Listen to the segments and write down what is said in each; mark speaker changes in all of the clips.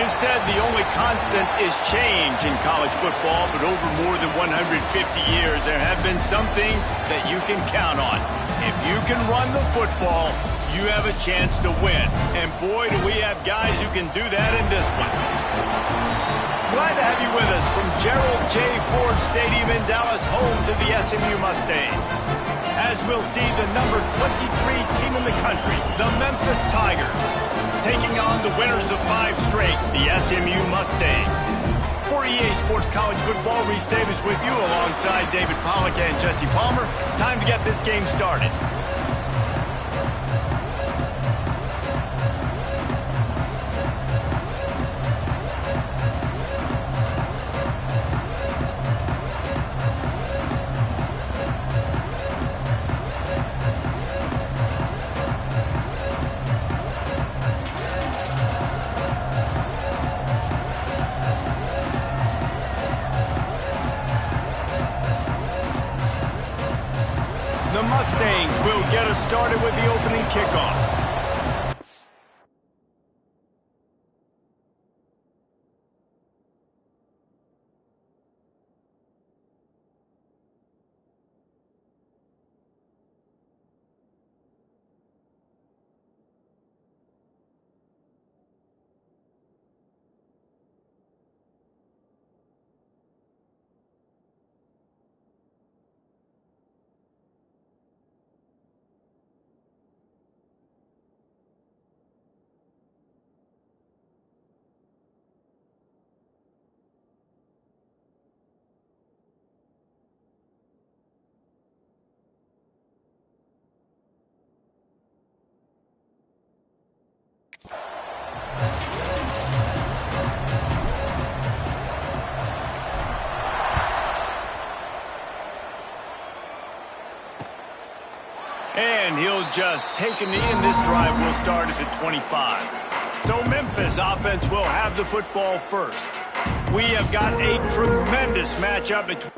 Speaker 1: It is said the only constant is change in college football, but over more than 150 years, there have been some things that you can count on. If you can run the football, you have a chance to win. And boy, do we have guys who can do that in this one. Glad to have you with us from Gerald J. Ford Stadium in Dallas, home to the SMU Mustangs. As we'll see the number 23 team in the country, the Memphis Tigers, taking on the winners of 5 straight, the SMU Mustangs. For EA Sports College Football, Reese Davis with you alongside David Pollack and Jesse Palmer. Time to get this game started. The Mustangs will get us started with the opening kickoff. And he'll just take a knee, and this drive will start at the 25. So Memphis offense will have the football first. We have got a tremendous matchup between...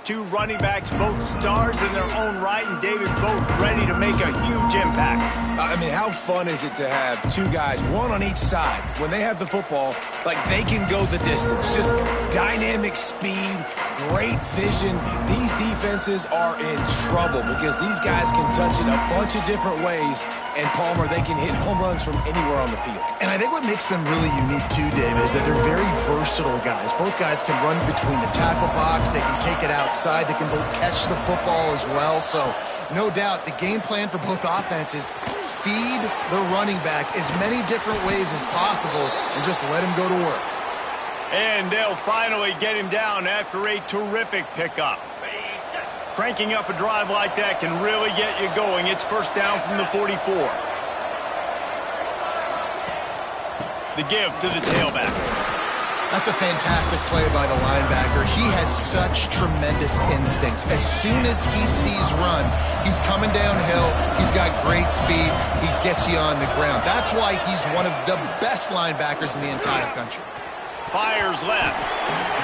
Speaker 1: Two running backs, both stars in their own right, and David both ready to make a huge impact.
Speaker 2: I mean, how fun is it to have two guys, one on each side, when they have the football, like they can go the distance. Just dynamic speed, great vision. These defenses are in trouble because these guys can touch it a bunch of different ways, and Palmer, they can hit home runs from anywhere on the field.
Speaker 3: And I think what makes them really unique too, David, is that they're very versatile guys. Both guys can run between the tackle box, they can take it outside, they can both catch the football as well. So no doubt the game plan for both offenses, feed the running back as many different ways as possible and just let him go to work.
Speaker 1: And they'll finally get him down after a terrific pickup. Cranking up a drive like that can really get you going. It's first down from the 44. The give to the tailback.
Speaker 3: That's a fantastic play by the linebacker. He has such tremendous instincts. As soon as he sees run, he's coming downhill. He's got great speed. He gets you on the ground. That's why he's one of the best linebackers in the entire country.
Speaker 1: Fires left.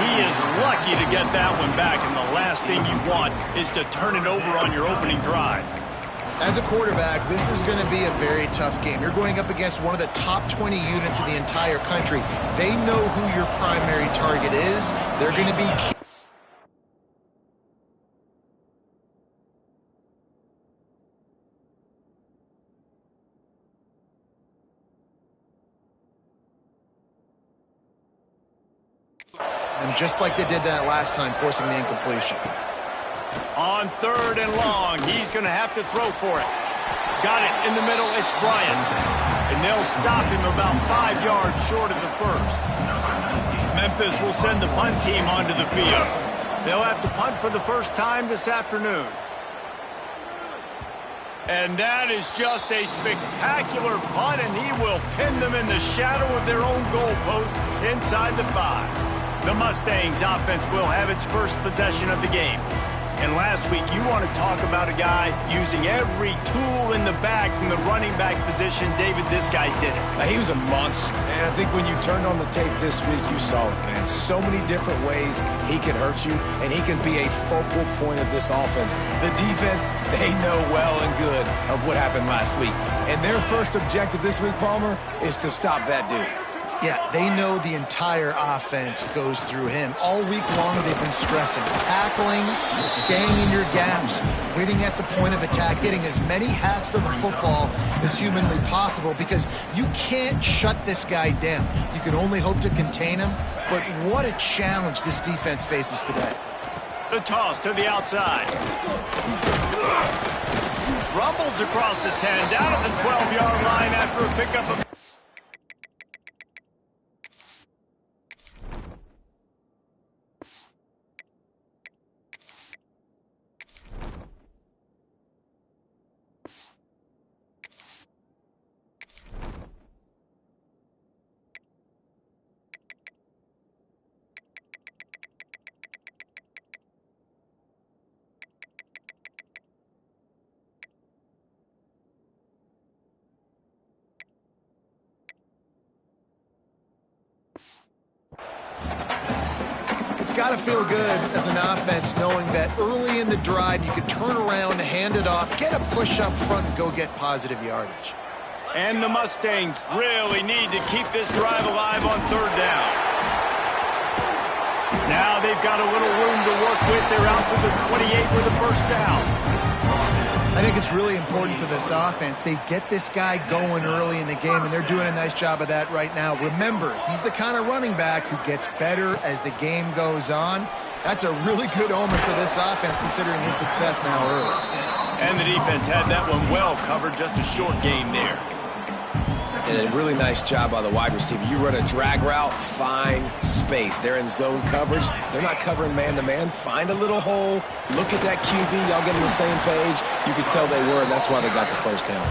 Speaker 1: He is lucky to get that one back, and the last thing you want is to turn it over on your opening drive.
Speaker 3: As a quarterback, this is going to be a very tough game. You're going up against one of the top 20 units in the entire country. They know who your primary target is. They're going to be key. And just like they did that last time, forcing the incompletion.
Speaker 1: On 3rd and long, he's going to have to throw for it. Got it in the middle, it's Bryant. And they'll stop him about 5 yards short of the first. Memphis will send the punt team onto the field. They'll have to punt for the first time this afternoon. And that is just a spectacular punt, and he will pin them in the shadow of their own goalpost inside the 5. The Mustangs offense will have its first possession of the game. And last week, you want to talk about a guy using every tool in the bag from the running back position. David, this guy did it.
Speaker 2: He was a monster. And I think when you turned on the tape this week, you saw it, man. So many different ways he can hurt you, and he can be a focal point of this offense. The defense, they know well and good of what happened last week. And their first objective this week, Palmer, is to stop that dude.
Speaker 3: Yeah, they know the entire offense goes through him. All week long, they've been stressing, tackling, staying in your gaps, waiting at the point of attack, getting as many hats to the football as humanly possible, because you can't shut this guy down. You can only hope to contain him, but what a challenge this defense faces today.
Speaker 1: The toss to the outside. Rumbles across the 10, down at the 12-yard line after a pickup of...
Speaker 3: It's got to feel good as an offense knowing that early in the drive you can turn around, hand it off, get a push up front, and go get positive yardage.
Speaker 1: And the Mustangs really need to keep this drive alive on third down. Now they've got a little room to work with. They're out to the 28 with a first down.
Speaker 3: I think it's really important for this offense. They get this guy going early in the game, and they're doing a nice job of that right now. Remember, he's the kind of running back who gets better as the game goes on. That's a really good omen for this offense, considering his success now early.
Speaker 1: And the defense had that one well covered, just a short game there.
Speaker 2: And a really nice job by the wide receiver. You run a drag route, find space. They're in zone coverage. They're not covering man-to-man. Find a little hole. Look at that QB. Y'all get on the same page. You could tell they were, and that's why they got the first down.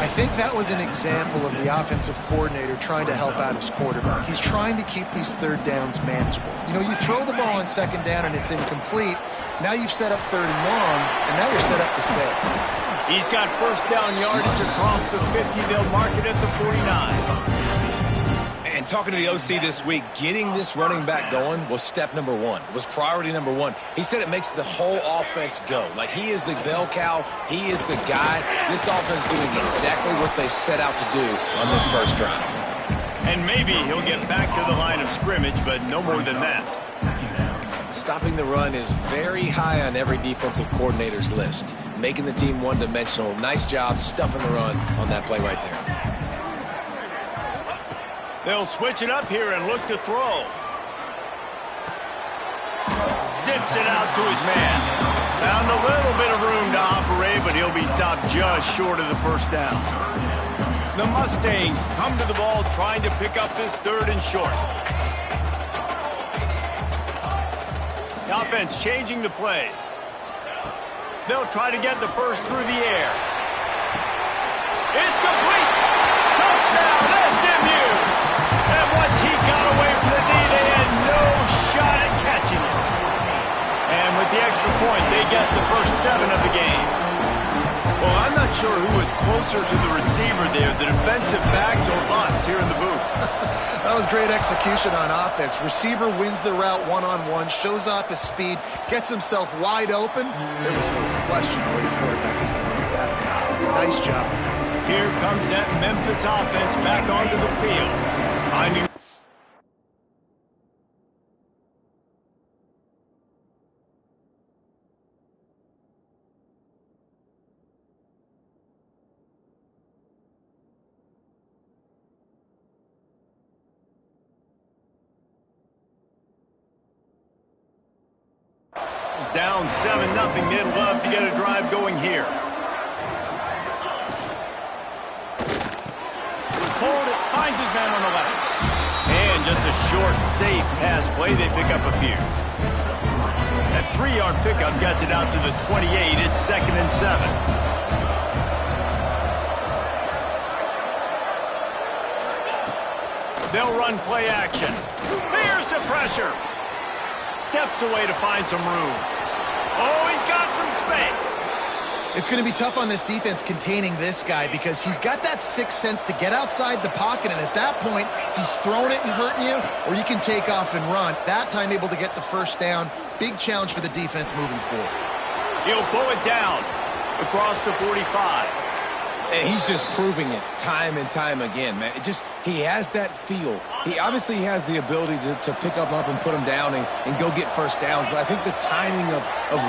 Speaker 3: I think that was an example of the offensive coordinator trying to help out his quarterback. He's trying to keep these third downs manageable. You know, you throw the ball on second down and it's incomplete. Now you've set up third and long, and now you're set up to fail.
Speaker 1: He's got first down yardage across the 50. They'll mark it at the 49.
Speaker 2: And talking to the OC this week, getting this running back going was step number one. It was priority number one. He said it makes the whole offense go. Like, he is the bell cow. He is the guy. This offense is doing exactly what they set out to do on this first drive.
Speaker 1: And maybe he'll get back to the line of scrimmage, but no more than that.
Speaker 2: Stopping the run is very high on every defensive coordinator's list. Making the team one-dimensional. Nice job stuffing the run on that play right there.
Speaker 1: They'll switch it up here and look to throw. Zips it out to his man. Found a little bit of room to operate, but he'll be stopped just short of the first down. The Mustangs come to the ball trying to pick up this third and short. The offense changing the play. They'll try to get the first through the air. It's complete. Touchdown, SMU. And once he got away from the knee, they had no shot at catching it. And with the extra point, they get the first 7 of the game. Well, I'm not sure who was closer to the receiver there, the defensive backs or us here in the booth.
Speaker 3: That was great execution on offense. Receiver wins the route one-on-one, shows off his speed, gets himself wide open. There was no question where the quarterback was going to do that. Nice job.
Speaker 1: Here comes that Memphis offense back onto the field. Down 7-0. They'd love to get a drive going here. Hold it, finds his man on the left. And just a short, safe pass play. They pick up a few. That 3-yard pickup gets it out to the 28. It's 2nd and 7. They'll run play action. Here's the pressure. Steps away to find some room. Oh, he's got some space.
Speaker 3: It's going to be tough on this defense containing this guy because he's got that sixth sense to get outside the pocket, and at that point, he's throwing it and hurting you, or you can take off and run. That time able to get the first down. Big challenge for the defense moving forward.
Speaker 1: He'll pull it down across the 45.
Speaker 2: And he's just proving it time and time again, man. He has that feel. He obviously has the ability to pick up and put him down and go get first downs. But I think the timing of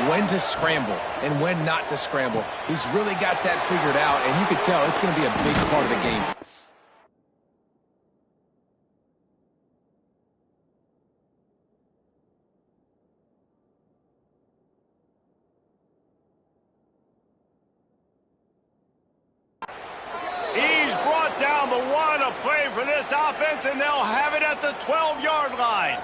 Speaker 2: when to scramble and when not to scramble, he's really got that figured out. And you can tell it's going to be a big part of the game.
Speaker 1: He's brought down, but what a play for this offense, and they'll have it at the 12-yard line.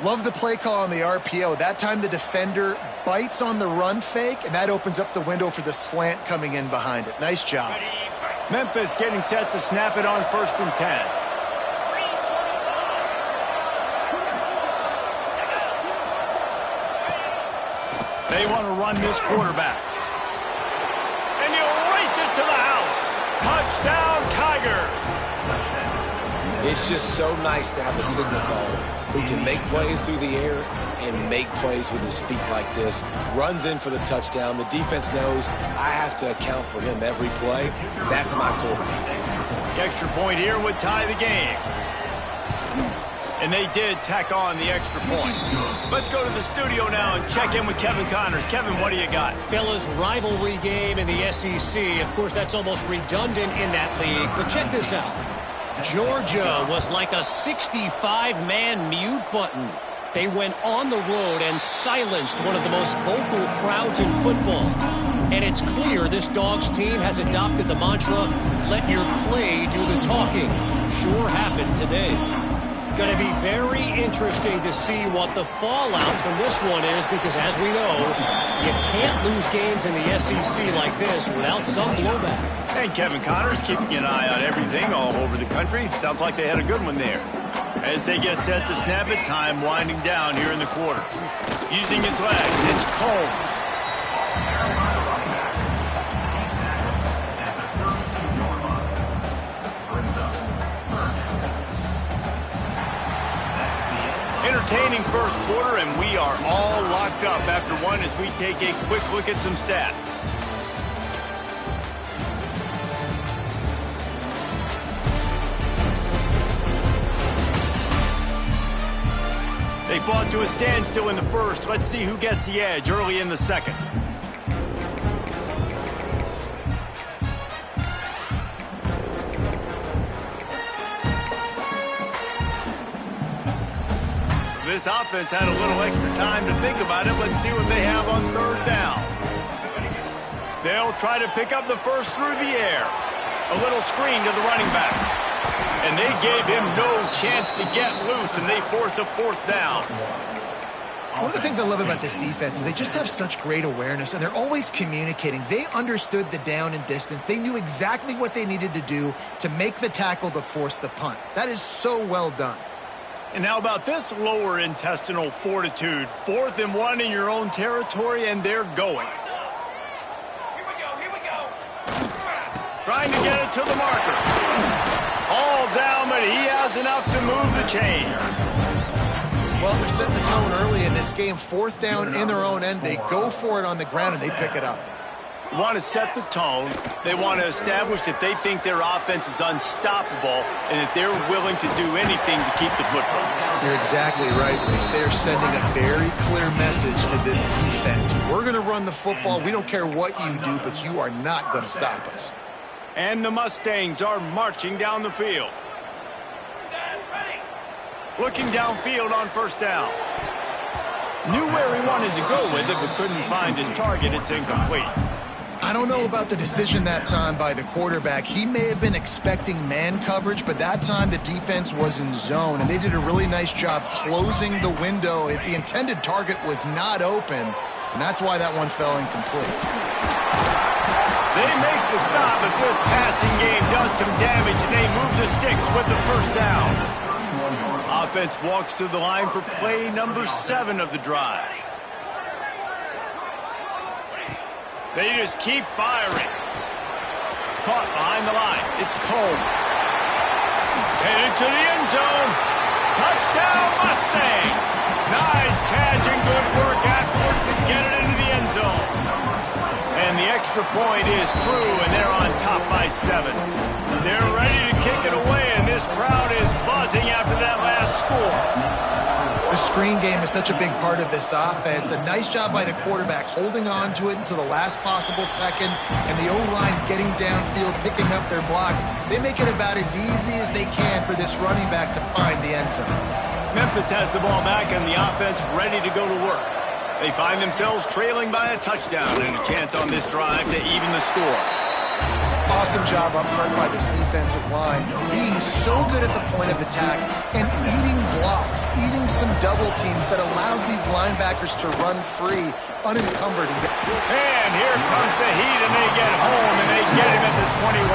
Speaker 3: Love the play call on the RPO. That time the defender bites on the run fake, and that opens up the window for the slant coming in behind it. Nice job.
Speaker 1: Memphis getting set to snap it on 1st and 10. They want to run this quarterback. And he'll race it to the house. Touchdown, Tigers.
Speaker 2: It's just so nice to have a signal caller who can make plays through the air and make plays with his feet like this. Runs in for the touchdown. The defense knows I have to account for him every play. That's my quarterback.
Speaker 1: The extra point here would tie the game. And they did tack on the extra point. Let's go to the studio now and check in with Kevin Connors. Kevin, what do you got?
Speaker 4: Fellas, rivalry game in the SEC. Of course, that's almost redundant in that league. But check this out. Georgia was like a 65-man mute button. They went on the road and silenced one of the most vocal crowds in football. And it's clear this Dogs team has adopted the mantra, let your play do the talking. Sure happened today. Going to be very interesting to see what the fallout from this one is, because as we know, you can't lose games in the SEC like this without some blowback.
Speaker 1: And Kevin Connors keeping an eye on everything all over the country. Sounds like they had a good one there. As they get set to snap it, time winding down here in the quarter. Using his legs, it's Combs. Entertaining first quarter, and we are all locked up after one as we take a quick look at some stats. They fought to a standstill in the first. Let's see who gets the edge early in the second. This offense had a little extra time to think about it. Let's see what they have on 3rd down. They'll try to pick up the first through the air. A little screen to the running back. And they gave him no chance to get loose, and they force a 4th down.
Speaker 3: One of the things I love about this defense is they just have such great awareness, and they're always communicating. They understood the down and distance. They knew exactly what they needed to do to make the tackle to force the punt. That is so well done.
Speaker 1: And how about this lower intestinal fortitude? 4th and 1 in your own territory, and they're going. Here we go. Trying to get it to the marker. All down, but he has enough to move the chains.
Speaker 3: Well, they're setting the tone early in this game. 4th down in their own end. They go for it on the ground, and they pick it up.
Speaker 1: They want to set the tone. They want to establish that they think their offense is unstoppable and that they're willing to do anything to keep the football.
Speaker 3: You're exactly right, Reese. They are sending a very clear message to this defense. We're going to run the football. We don't care what you do, but you are not going to stop us.
Speaker 1: And the Mustangs are marching down the field. Looking downfield on 1st down. Knew where he wanted to go with it, but couldn't find his target. It's incomplete.
Speaker 3: I don't know about the decision that time by the quarterback. He may have been expecting man coverage, but that time the defense was in zone, and they did a really nice job closing the window. The intended target was not open, and that's why that one fell incomplete.
Speaker 1: They make the stop, but this passing game does some damage, and they move the sticks with the 1st down. Offense walks to the line for play number 7 of the drive. They just keep firing. Caught behind the line. It's Combs. Headed to the end zone. Touchdown, Mustangs. Nice catch and good work afterwards to get it into the end zone. And the extra point is true, and they're on top by 7. They're ready to kick it away, and this crowd is buzzing after that last score.
Speaker 3: The screen game is such a big part of this offense. A nice job by the quarterback holding on to it until the last possible second, and the O-line getting downfield, picking up their blocks. They make it about as easy as they can for this running back to find the end zone.
Speaker 1: Memphis has the ball back and the offense ready to go to work. They find themselves trailing by a touchdown and a chance on this drive to even the score.
Speaker 3: Awesome job up front by this defensive line, being so good at the point of attack and eating blocks, eating some double teams that allows these linebackers to run free, unencumbered.
Speaker 1: And here comes the heat, and they get home, and they get him at the 21.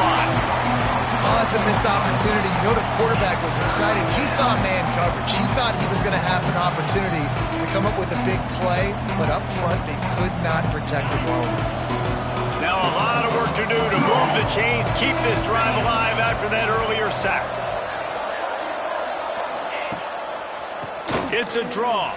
Speaker 3: Oh, it's a missed opportunity. You know the quarterback was excited. He saw man coverage. He thought he was going to have an opportunity to come up with a big play, but up front they could not protect him well enough.
Speaker 1: Now a lot of work to do to move the chains, keep this drive alive after that earlier sack. It's a draw.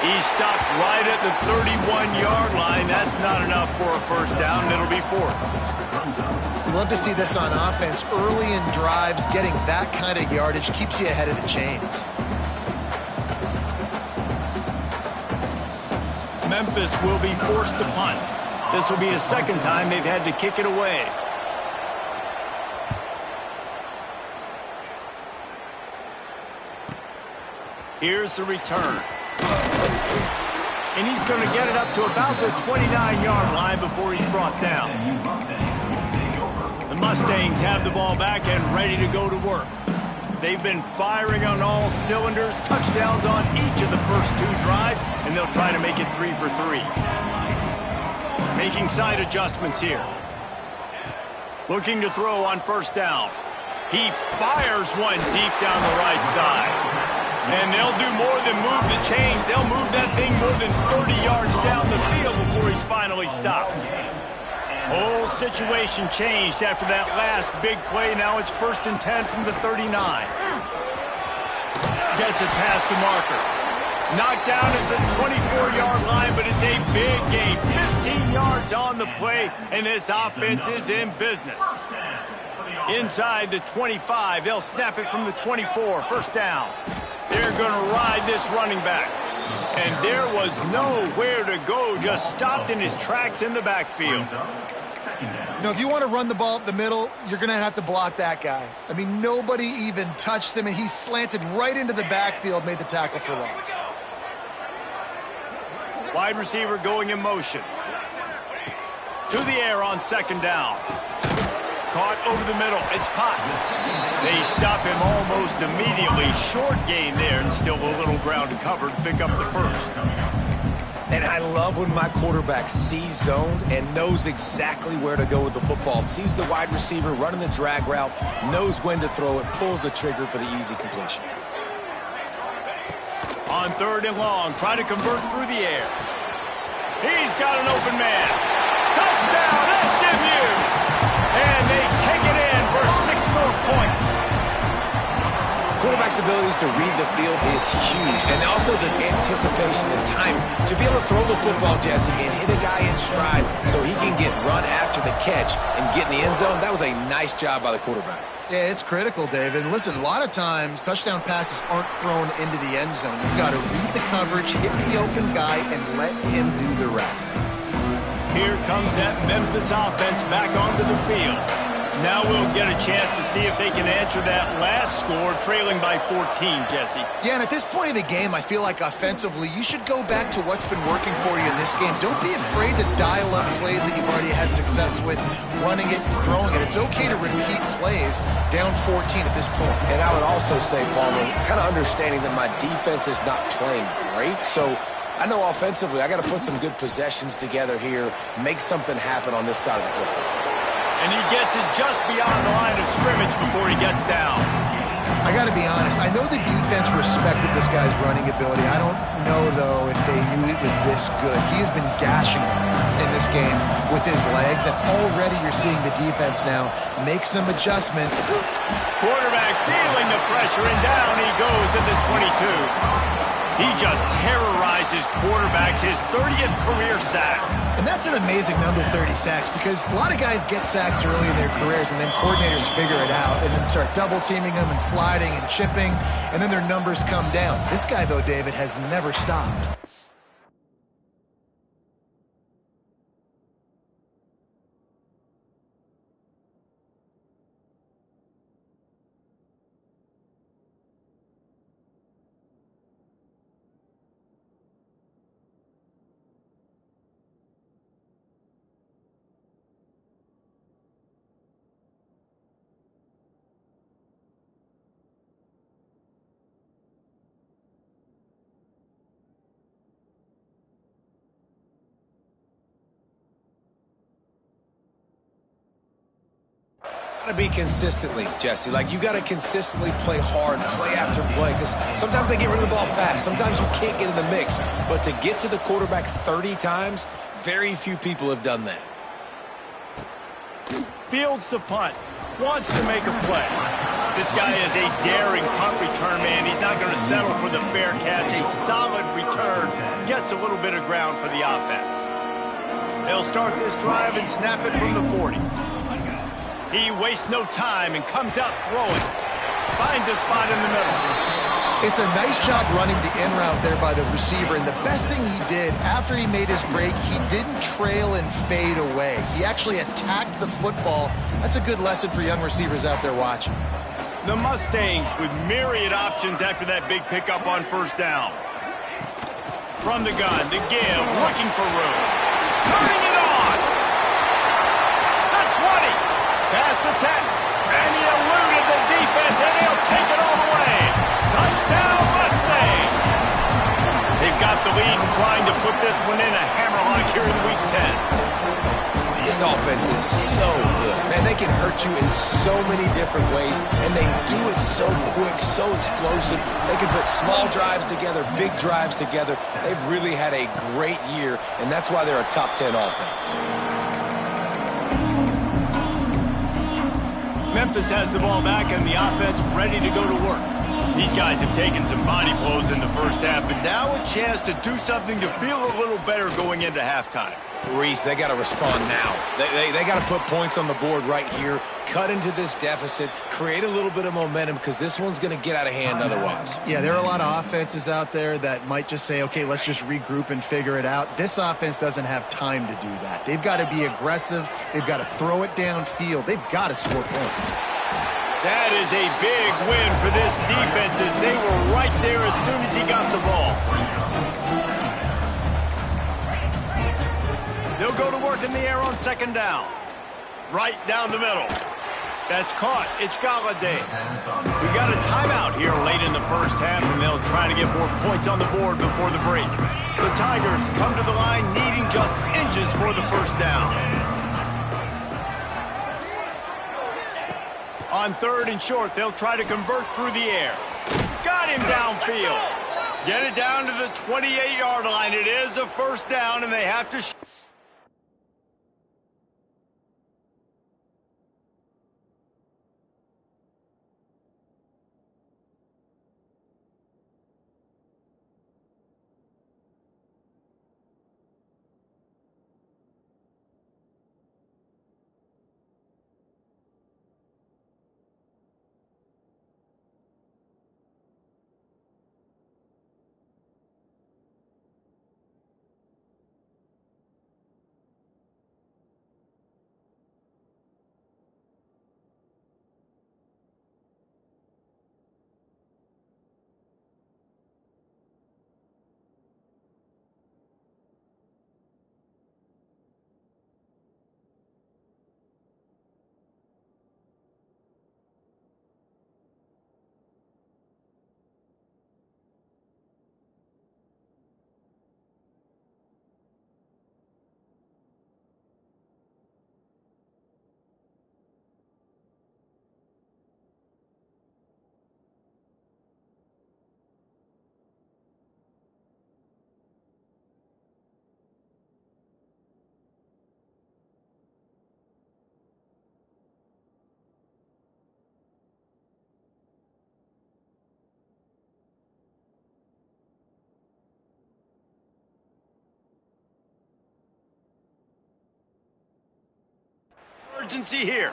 Speaker 1: He's stopped right at the 31-yard line. That's not enough for a first down. It'll be 4th.
Speaker 3: We love to see this on offense. Early in drives, getting that kind of yardage keeps you ahead of the chains.
Speaker 1: Memphis will be forced to punt. This will be the second time they've had to kick it away. Here's the return. And he's going to get it up to about the 29-yard line before he's brought down. The Mustangs have the ball back and ready to go to work. They've been firing on all cylinders, touchdowns on each of the first 2 drives, and they'll try to make it 3 for 3. Making side adjustments here. Looking to throw on first down. He fires one deep down the right side. And they'll do more than move the chains. They'll move that thing more than 30 yards down the field before he's finally stopped. Whole situation changed after that last big play. Now it's 1st and 10 from the 39. Gets it past the marker. Knocked down at the 24-yard line, but it's a big gain. 15 yards on the play, and this offense is in business. Inside the 25, they'll snap it from the 24. First down. They're going to ride this running back. And there was nowhere to go, just stopped in his tracks in the backfield.
Speaker 3: You know, if you want to run the ball up the middle, you're going to have to block that guy. I mean, nobody even touched him, and he slanted right into the backfield, made the tackle for loss.
Speaker 1: Wide receiver going in motion. To the air on second down. Caught over the middle. It's Potts. They stop him almost immediately. Short gain there, and still a little ground to cover to pick up the first.
Speaker 2: And I love when my quarterback sees zoned and knows exactly where to go with the football. Sees the wide receiver running the drag route, knows when to throw it, pulls the trigger for the easy completion.
Speaker 1: On 3rd and long, trying to convert through the air. He's got an open man. Touchdown, SMU! And they take it in for 6 more points.
Speaker 2: Quarterback's abilities to read the field is huge, and also the anticipation, the time to be able to throw the football, Jesse, and hit a guy in stride so he can get run after the catch and get in the end zone. That was a nice job by the quarterback.
Speaker 3: Yeah, it's critical, David. And listen, a lot of times touchdown passes aren't thrown into the end zone. You've got to read the coverage, hit the open guy, and let him do the rest.
Speaker 1: Here comes that Memphis offense back onto the field. Now we'll get a chance to see if they can answer that last score, trailing by 14, Jesse.
Speaker 3: Yeah, and at this point of the game, I feel like offensively, you should go back to what's been working for you in this game. Don't be afraid to dial up plays that you've already had success with, running it and throwing it. It's okay to repeat plays down 14 at this point.
Speaker 2: And I would also say, Palmer, kind of understanding that my defense is not playing great, so I know offensively I got to put some good possessions together here, make something happen on this side of the football.
Speaker 1: And he gets it just beyond the line of scrimmage before he gets down.
Speaker 3: I got to be honest. I know the defense respected this guy's running ability. I don't know, though, if they knew it was this good. He has been gashing them in this game with his legs, and already you're seeing the defense now make some adjustments.
Speaker 1: Quarterback feeling the pressure, and down he goes at the 22. He just terrorizes quarterbacks, his 30th career sack.
Speaker 3: And that's an amazing number, 30 sacks, because a lot of guys get sacks early in their careers, and then coordinators figure it out and then start double-teaming them and sliding and chipping, and then their numbers come down. This guy, though, David, has never stopped.
Speaker 2: To be consistently, Jesse. Like, you got to consistently play hard, play after play, because sometimes they get rid of the ball fast. Sometimes you can't get in the mix. But to get to the quarterback 30 times, very few people have done that.
Speaker 1: Fields the punt. Wants to make a play. This guy is a daring punt return man. He's not going to settle for the fair catch. A solid return. Gets a little bit of ground for the offense. They'll start this drive and snap it from the 40. He wastes no time and comes out throwing. Finds a spot in the middle.
Speaker 3: It's a nice job running the in route there by the receiver, and the best thing he did after he made his break, he didn't trail and fade away. He actually attacked the football. That's a good lesson for young receivers out there watching.
Speaker 1: The Mustangs with myriad options after that big pickup on first down. From the gun, the give, looking for room. Turning it on! The 20! Past the 10, and he eluded the defense, and he'll take it all the way. Touchdown, Mustangs! They've got the lead and trying to put this one in a hammerlock here in Week 10.
Speaker 2: This offense is so good. Man, they can hurt you in so many different ways, and they do it so quick, so explosive. They can put small drives together, big drives together. They've really had a great year, and that's why they're a top 10 offense.
Speaker 1: Memphis has the ball back and the offense ready to go to work. These guys have taken some body blows in the first half, but now a chance to do something to feel a little better going into halftime.
Speaker 2: Reese, they got to respond now. They got to put points on the board right here, cut into this deficit, create a little bit of momentum, because this one's going to get out of hand otherwise.
Speaker 3: Yeah, there are a lot of offenses out there that might just say, okay, let's just regroup and figure it out. This offense doesn't have time to do that. They've got to be aggressive. They've got to throw it downfield. They've got to score points.
Speaker 1: That is a big win for this defense as they were right there as soon as he got the ball. They'll go to work in the air on second down. Right down the middle. That's caught. It's Galladay. We got a timeout here late in the first half, and they'll try to get more points on the board before the break. The Tigers come to the line needing just inches for the first down. On third and short, they'll try to convert through the air. Got him downfield. Get it down to the 28-yard line. It is a first down, and they have to... urgency here.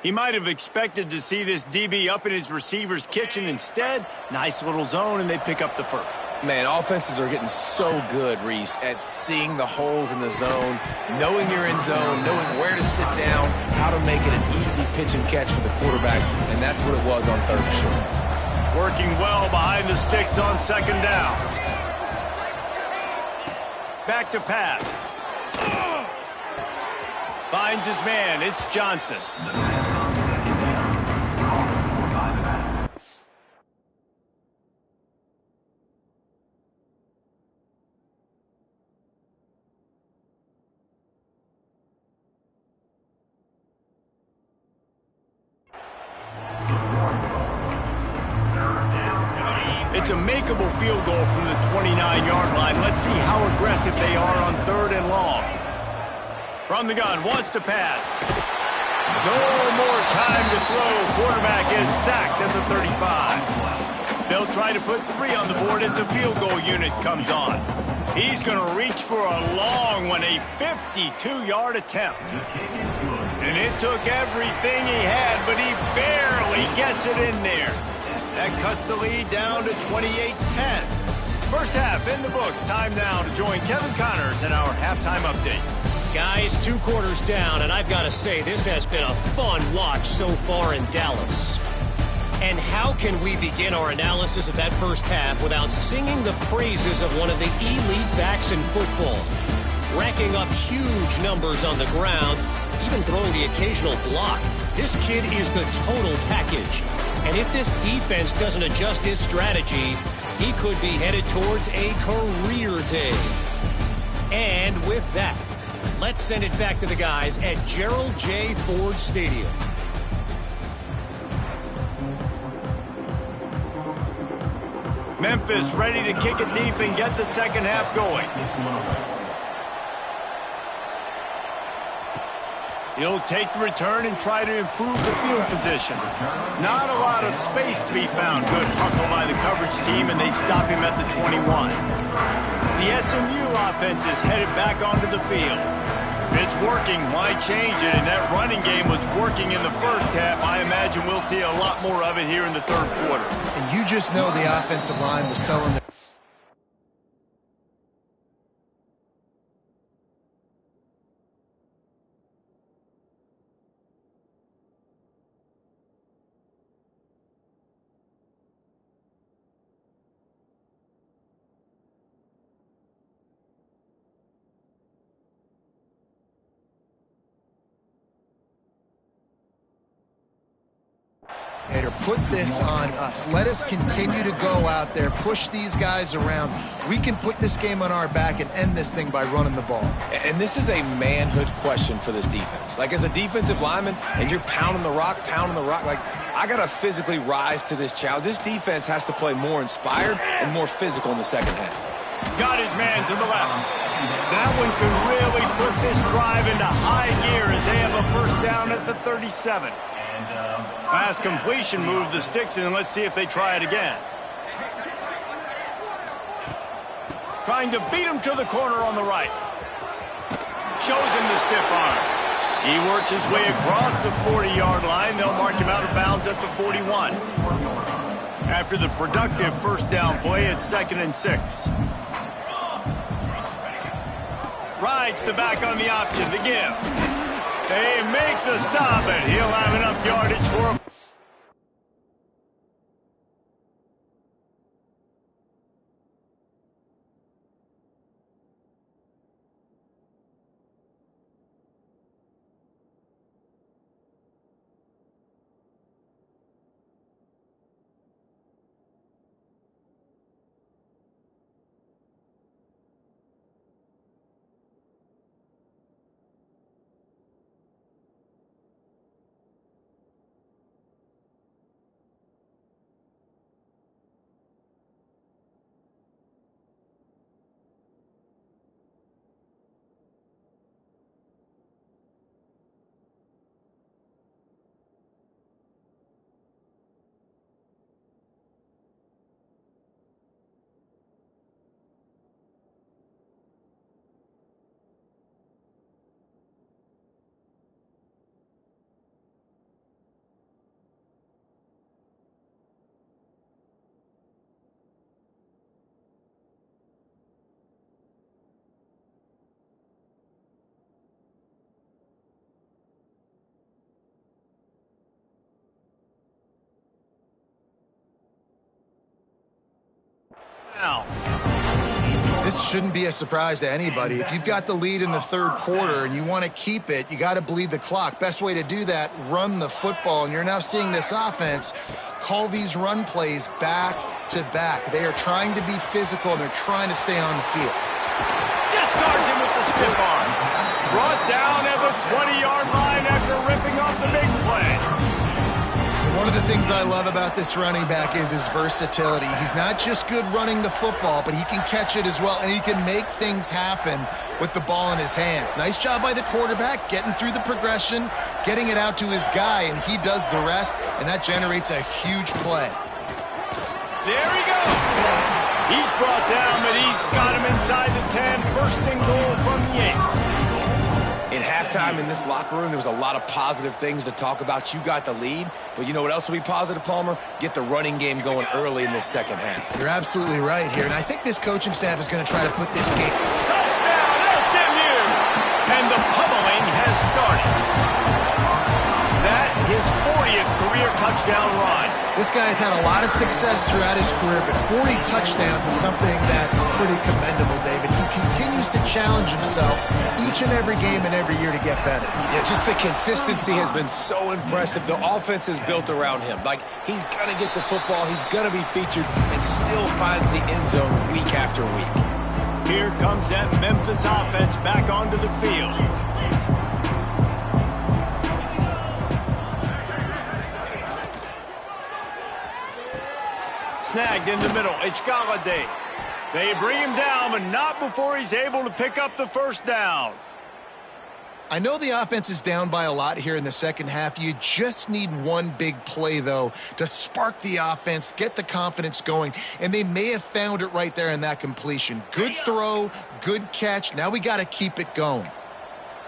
Speaker 1: He might have expected to see this DB up in his receiver's kitchen. Instead, nice little zone, and they pick up the first.
Speaker 2: Man, offenses are getting so good, Reese, at seeing the holes in the zone, knowing you're in zone, knowing where to sit down, how to make it an easy pitch and catch for the quarterback, and that's what it was on third and short.
Speaker 1: Working well behind the sticks on second down. Back to pass. Finds his man. It's Johnson. It's a makeable field goal from the 29-yard line. Let's see how aggressive they are on third and long. From the gun, wants to pass. No more time to throw. Quarterback is sacked at the 35. They'll try to put 3 on the board as the field goal unit comes on. He's going to reach for a long one, a 52-yard attempt. And it took everything he had, but he barely gets it in there. That cuts the lead down to 28-10. First half in the books. Time now to join Kevin Connors in our halftime update.
Speaker 4: Guys, 2 quarters down, and I've got to say, this has been a fun watch so far in Dallas. And how can we begin our analysis of that first half without singing the praises of one of the elite backs in football? Racking up huge numbers on the ground, even throwing the occasional block. This kid is the total package. And if this defense doesn't adjust its strategy, he could be headed towards a career day. And with that, let's send it back to the guys at Gerald J. Ford Stadium.
Speaker 1: Memphis ready to kick it deep and get the second half going. He'll take the return and try to improve the field position. Not a lot of space to be found. Good hustle by the coverage team, and they stop him at the 21. The SMU offense is headed back onto the field. If it's working, why change it? And that running game was working in the first half. I imagine we'll see a lot more of it here in the third quarter.
Speaker 3: And you just know the offensive line was telling them. Put this on us. Let us continue to go out there, push these guys around. We can put this game on our back and end this thing by running the ball.
Speaker 2: And this is a manhood question for this defense. Like, as a defensive lineman, and you're pounding the rock, like, I got to physically rise to this challenge. This defense has to play more inspired and more physical in the second half.
Speaker 1: Got his man to the left. That one could really put this drive into high gear as they have a first down at the 37. Pass completion moved the sticks, and let's see if they try it again. Trying to beat him to the corner on the right. Shows him the stiff arm. He works his way across the 40-yard line. They'll mark him out of bounds at the 41. After the productive first down play, it's 2nd and 6. Rides the back on the option to give. They make the stop, and he'll have enough yardage for a... Now.
Speaker 3: This shouldn't be a surprise to anybody. If you've got the lead in the third quarter and you want to keep it, you got to bleed the clock. Best way to do that, run the football. And you're now seeing this offense call these run plays back to back. They are trying to be physical, and they're trying to stay on the field.
Speaker 1: Discards him with the stiff arm. Brought down at the 20-yard line after ripping off the big play.
Speaker 3: One of the things I love about this running back is his versatility. He's not just good running the football, but he can catch it as well, and he can make things happen with the ball in his hands. Nice job by the quarterback, getting through the progression, getting it out to his guy, and he does the rest, and that generates a huge play.
Speaker 1: There he goes. He's brought down, but he's got him inside the 10. First and goal from the 8.
Speaker 2: In halftime in this locker room, there was a lot of positive things to talk about. You got the lead, but you know what else will be positive, Palmer? Get the running game going early in this second half.
Speaker 3: You're absolutely right here, and I think this coaching staff is going to try to put this game.
Speaker 1: Touchdown, SMU! And the pummeling has started. That his 40th career touchdown run.
Speaker 3: This guy has had a lot of success throughout his career, but 40 touchdowns is something that's pretty commendable, David. He continues to challenge himself each and every game and every year to get better.
Speaker 2: Yeah, just the consistency has been so impressive. The offense is built around him. Like, he's going to get the football, he's going to be featured, and still finds the end zone week after week.
Speaker 1: Here comes that Memphis offense back onto the field. Snagged in the middle. It's Galladay. They bring him down, but not before he's able to pick up the first down.
Speaker 3: I know the offense is down by a lot here in the second half. You just need one big play, though, to spark the offense, get the confidence going, and they may have found it right there in that completion. Good throw, good catch. Now we got to keep it going.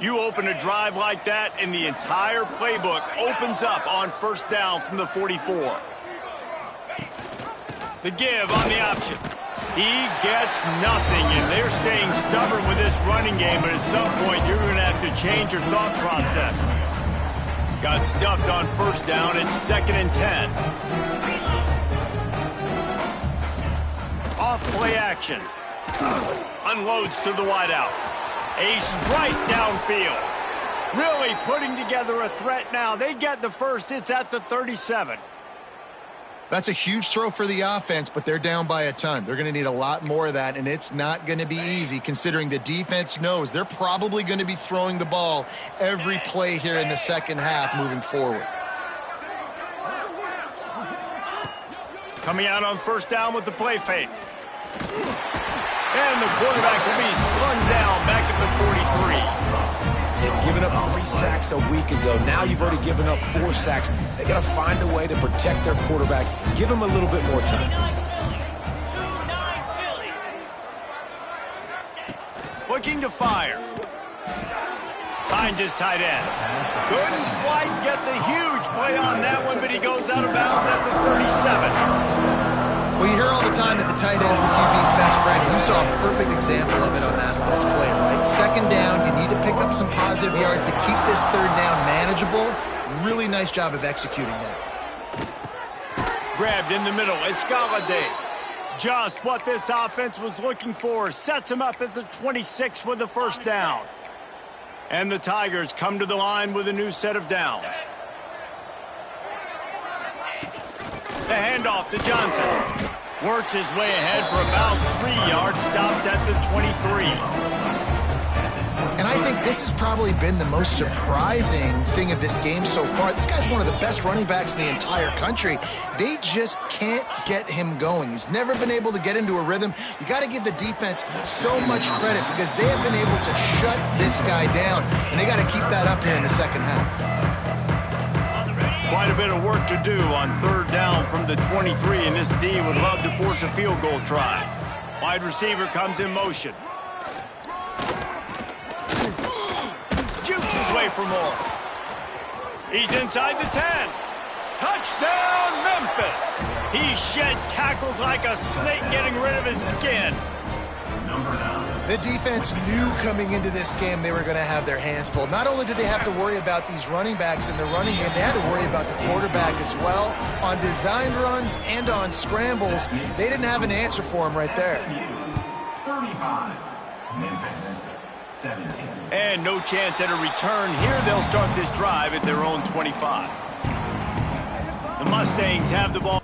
Speaker 1: You open a drive like that, and the entire playbook opens up on first down from the 44. The give on the option. He gets nothing, and they're staying stubborn with this running game, but at some point you're going to have to change your thought process. Got stuffed on first down. It's 2nd and 10. Off play action. Unloads to the wideout. A strike downfield. Really putting together a threat now. They get the first. It's at the 37.
Speaker 3: That's a huge throw for the offense, but they're down by a ton. They're going to need a lot more of that, and it's not going to be easy considering the defense knows they're probably going to be throwing the ball every play here in the second half moving forward.
Speaker 1: Coming out on first down with the play fake. And the quarterback will be slung down back at the 43.
Speaker 2: And giving up 3 sacks a week ago. Now you've already given up 4 sacks. They got to find a way to protect their quarterback. Give him a little bit more time.
Speaker 1: Looking to fire. Finds his tight end. Couldn't quite get the huge play on that one, but he goes out of bounds at the 37.
Speaker 3: Well, you hear all the time that the tight end's the QB's best friend. You saw a perfect example of it on that last play, right? Second down, you need to pick up some positive yards to keep this third down manageable. Really nice job of executing that.
Speaker 1: Grabbed in the middle. It's Galladay. Just what this offense was looking for. Sets him up at the 26 with the first down. And the Tigers come to the line with a new set of downs. The handoff to Johnson. Works his way ahead for about 3 yards, stopped at the 23.
Speaker 3: And I think this has probably been the most surprising thing of this game so far. This guy's one of the best running backs in the entire country. They just can't get him going. He's never been able to get into a rhythm. You got to give the defense so much credit because they have been able to shut this guy down, and they got to keep that up here in the second half.
Speaker 1: Quite a bit of work to do on third down from the 23, and this D would love to force a field goal try. Wide receiver comes in motion. Jukes his way for more. He's inside the 10. Touchdown, Memphis. He shed tackles like a snake getting rid of his skin.
Speaker 3: The defense knew coming into this game they were going to have their hands full. Not only did they have to worry about these running backs in the running game, they had to worry about the quarterback as well. On designed runs and on scrambles, they didn't have an answer for him right there.
Speaker 5: 35, Memphis, 17.
Speaker 1: And no chance at a return here. They'll start this drive at their own 25. The Mustangs have the ball.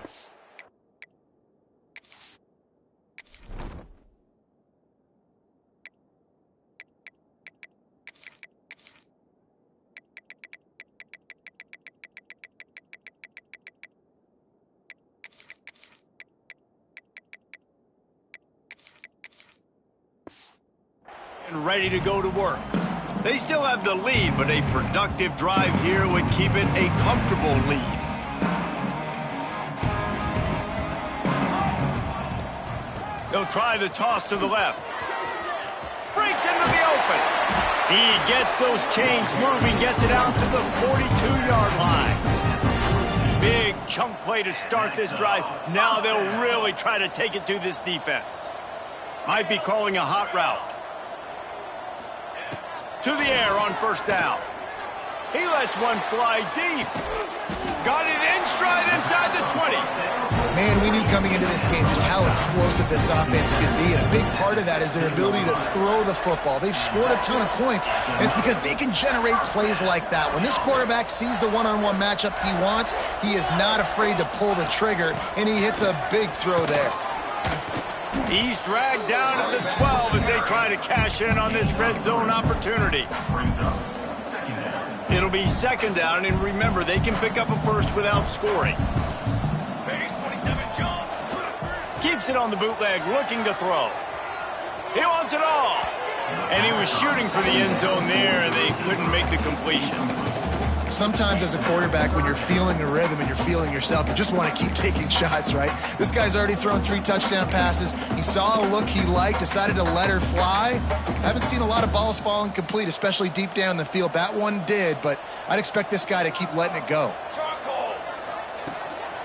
Speaker 1: And ready to go to work. They still have the lead, but a productive drive here would keep it a comfortable lead. They'll try the toss to the left. Breaks into the open. He gets those chains moving, gets it out to the 42-yard line. Big chunk play to start this drive. Now they'll really try to take it to this defense. Might be calling a hot route. To the air on first down. He lets one fly deep. Got it in stride inside the 20.
Speaker 3: Man, we knew coming into this game just how explosive this offense could be, and a big part of that is their ability to throw the football. They've scored a ton of points, and it's because they can generate plays like that. When this quarterback sees the one-on-one matchup he wants, he is not afraid to pull the trigger, and he hits a big throw there.
Speaker 1: He's dragged down at the 12 as they try to cash in on this red zone opportunity. It'll be second down, and remember, they can pick up a first without scoring. Keeps it on the bootleg, looking to throw. He wants it all. And he was shooting for the end zone there, and they couldn't make the completion.
Speaker 3: Sometimes as a quarterback, when you're feeling the rhythm and you're feeling yourself, you just want to keep taking shots, right? This guy's already thrown 3 touchdown passes. He saw a look he liked, decided to let her fly. Haven't seen a lot of balls falling complete, especially deep down the field. That one did, but I'd expect this guy to keep letting it go.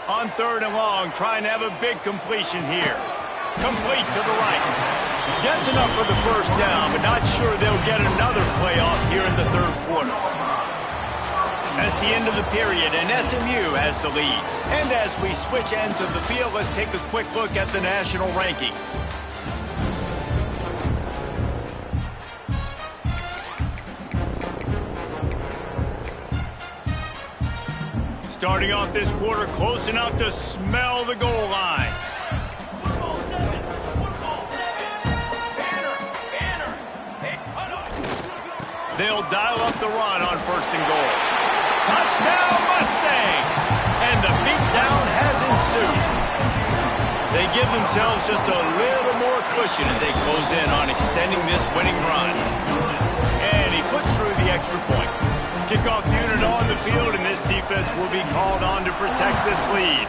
Speaker 1: On third and long, trying to have a big completion here. Complete to the right. Gets enough for the first down, but not sure they'll get another playoff here in the third quarter. That's the end of the period, and SMU has the lead. And as we switch ends of the field, let's take a quick look at the national rankings. Starting off this quarter, close enough to smell the goal line. They'll dial up the run on first and goal. Touchdown Mustangs! And the beatdown has ensued. They give themselves just a little more cushion as they close in on extending this winning run. And he puts through the extra point. Kickoff unit on the field, and this defense will be called on to protect this lead.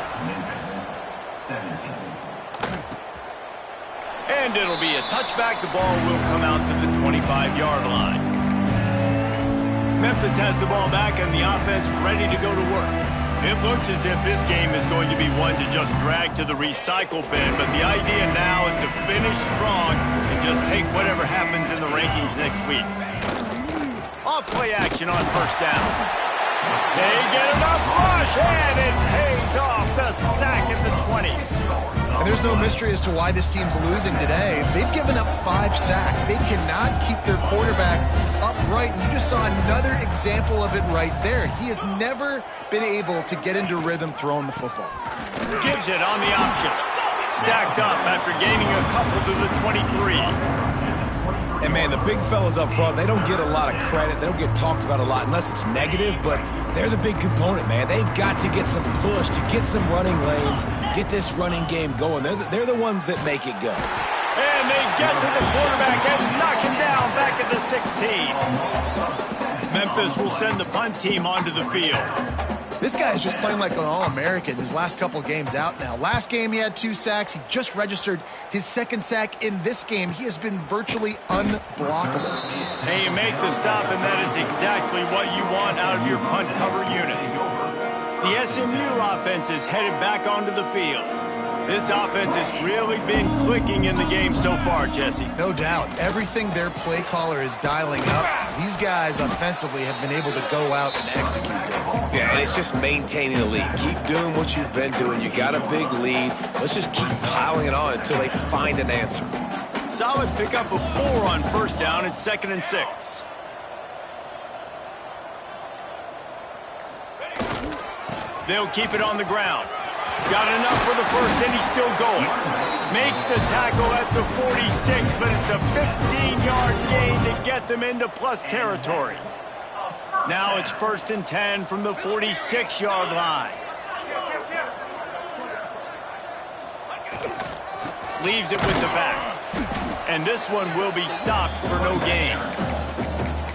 Speaker 1: And it'll be a touchback. The ball will come out to the 25-yard line. Memphis has the ball back and the offense ready to go to work. It looks as if this game is going to be one to just drag to the recycle bin, but the idea now is to finish strong and just take whatever happens in the rankings next week. Off play action on first down. They get enough rush, and it pays off. The sack at the 20.
Speaker 3: And there's no mystery as to why this team's losing today. They've given up 5 sacks. They cannot keep their quarterback upright. And you just saw another example of it right there. He has never been able to get into rhythm throwing the football.
Speaker 1: Gives it on the option. Stacked up after gaining a couple to the 23.
Speaker 2: And, man, the big fellas up front, they don't get a lot of credit. They don't get talked about a lot unless it's negative, but they're the big component, man. They've got to get some push, to get some running lanes, get this running game going. They're the ones that make it go.
Speaker 1: And they get to the quarterback and knock him down back at the 16. Memphis will send the punt team onto the field.
Speaker 3: This guy is just playing like an All-American his last couple games out now. Last game he had 2 sacks. He just registered his 2nd sack in this game. He has been virtually unblockable.
Speaker 1: Hey, you make the stop, and that is exactly what you want out of your punt cover unit. The SMU offense is headed back onto the field. This offense has really been clicking in the game so far, Jesse.
Speaker 3: No doubt. Everything their play caller is dialing up, these guys offensively have been able to go out and execute.
Speaker 2: Yeah, and it's just maintaining the lead. Keep doing what you've been doing. You got a big lead. Let's just keep piling it on until they find an answer.
Speaker 1: Solid pickup of 4 on first down and 2nd and 6. They'll keep it on the ground. Got enough for the first, and he's still going. Makes the tackle at the 46, but it's a 15-yard gain to get them into plus territory. Now it's 1st and 10 from the 46-yard line. Leaves it with the back. And this one will be stopped for no gain.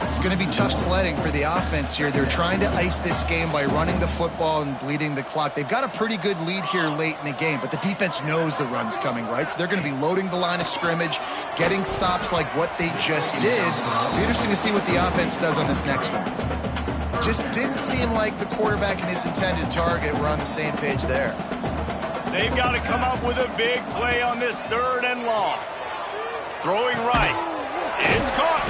Speaker 3: It's going to be tough sledding for the offense here. They're trying to ice this game by running the football and bleeding the clock. They've got a pretty good lead here late in the game, but the defense knows the run's coming, right? So they're going to be loading the line of scrimmage, getting stops like what they just did. It'll be interesting to see what the offense does on this next one. Just didn't seem like the quarterback and his intended target were on the same page there.
Speaker 1: They've got to come up with a big play on this 3rd and long. Throwing right. It's caught.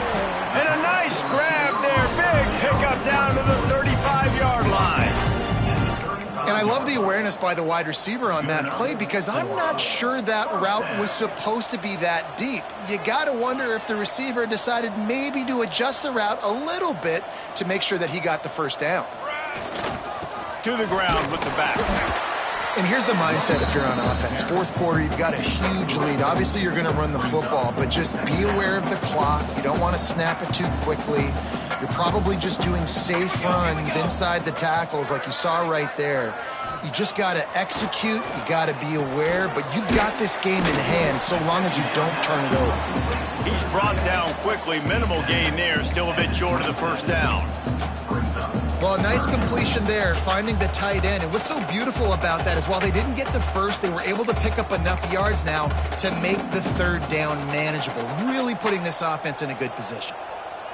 Speaker 1: And a nice grab there. Big pickup down to the 35-yard line.
Speaker 3: And I love the awareness by the wide receiver on that play because I'm not sure that route was supposed to be that deep. You got to wonder if the receiver decided maybe to adjust the route a little bit to make sure that he got the first down.
Speaker 1: To the ground with the back.
Speaker 3: And here's the mindset if you're on offense. 4th quarter, you've got a huge lead. Obviously, you're going to run the football, but just be aware of the clock. You don't want to snap it too quickly. You're probably just doing safe runs inside the tackles like you saw right there. You just got to execute. You got to be aware, but you've got this game in hand so long as you don't turn it over.
Speaker 1: He's brought down quickly. Minimal gain there. Still a bit short of the first down.
Speaker 3: Well, a nice completion there, finding the tight end. And what's so beautiful about that is while they didn't get the first, they were able to pick up enough yards now to make the 3rd down manageable, really putting this offense in a good position.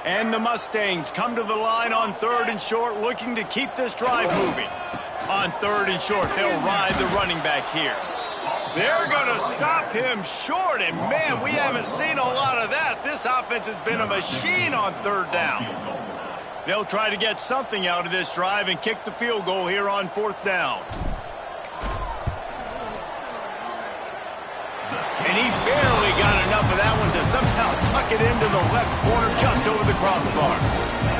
Speaker 1: And the Mustangs come to the line on 3rd and short, looking to keep this drive moving. On 3rd and short, they'll ride the running back here. They're going to stop him short, and man, we haven't seen a lot of that. This offense has been a machine on 3rd down. They'll try to get something out of this drive and kick the field goal here on 4th down. And he barely got enough of that one to somehow tuck it into the left corner just over the crossbar.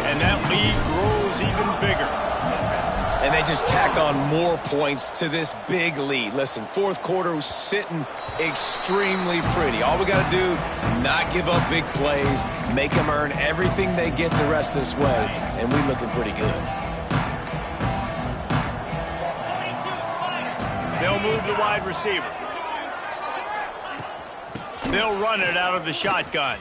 Speaker 1: And that lead grows even bigger.
Speaker 2: And they just tack on more points to this big lead. Listen, 4th quarter was sitting extremely pretty. All we got to do, not give up big plays, make them earn everything they get the rest of this way, and we're looking pretty good.
Speaker 1: They'll move the wide receiver. They'll run it out of the shotgun.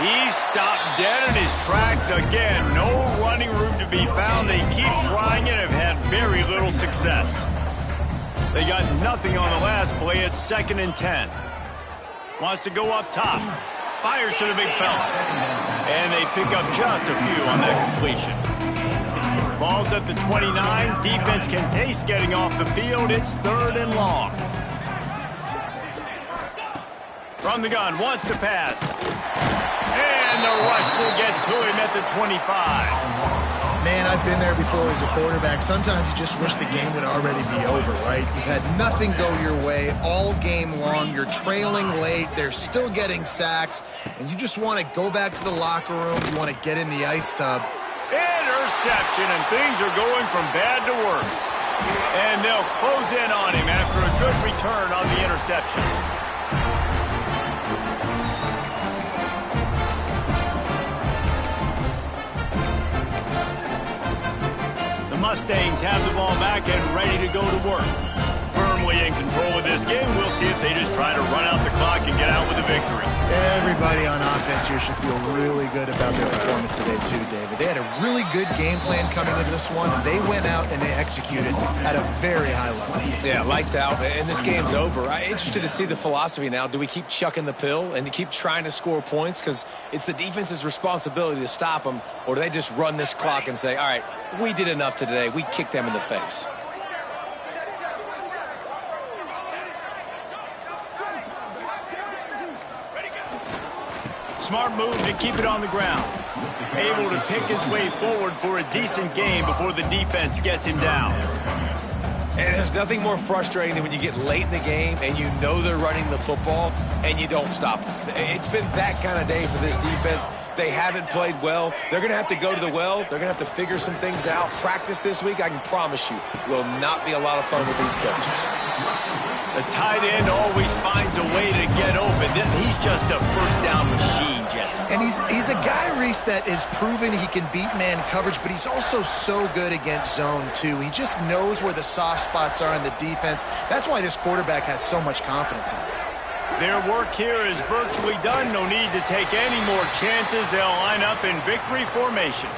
Speaker 1: He's stopped dead in his tracks again. No running room to be found. They keep trying it and have had very little success. They got nothing on the last play. It's 2nd and 10. Wants to go up top. Fires to the big fella. And they pick up just a few on that completion. Ball's at the 29. Defense can taste getting off the field. It's 3rd and long. From the gun, wants to pass. And the rush will get to him at the 25.
Speaker 3: Man, I've been there before as a quarterback. Sometimes you just wish the game would already be over, right? You've had nothing go your way all game long. You're trailing late. They're still getting sacks. And you just want to go back to the locker room. You want to get in the ice tub.
Speaker 1: Interception, and things are going from bad to worse. And they'll close in on him after a good return on the interception. Mustangs have the ball back and ready to go to work. Firmly in control of this game. We'll see if they just try to run out the clock and get out with a victory.
Speaker 3: Everybody on offense here should feel really good about their performance today too, David. They had a really good game plan coming into this one, and they went out and they executed at a very high level.
Speaker 2: Yeah, lights out, and this game's over. I'm interested to see the philosophy now. Do we keep chucking the pill and keep trying to score points because it's the defense's responsibility to stop them, or do they just run this clock and say, all right, we did enough today. We kicked them in the face.
Speaker 1: Smart move to keep it on the ground. Able to pick his way forward for a decent game before the defense gets him down.
Speaker 2: And there's nothing more frustrating than when you get late in the game and you know they're running the football and you don't stop them. It's been that kind of day for this defense. They haven't played well. They're going to have to go to the well. They're going to have to figure some things out. Practice this week, I can promise you, will not be a lot of fun with these coaches.
Speaker 1: The tight end always finds a way to get open. He's just a first down machine, Jesse.
Speaker 3: And he's a guy, Reese, that is proven he can beat man coverage, but he's also so good against zone, too. He just knows where the soft spots are in the defense. That's why this quarterback has so much confidence in him.
Speaker 1: Their work here is virtually done. No need to take any more chances. They'll line up in victory formation.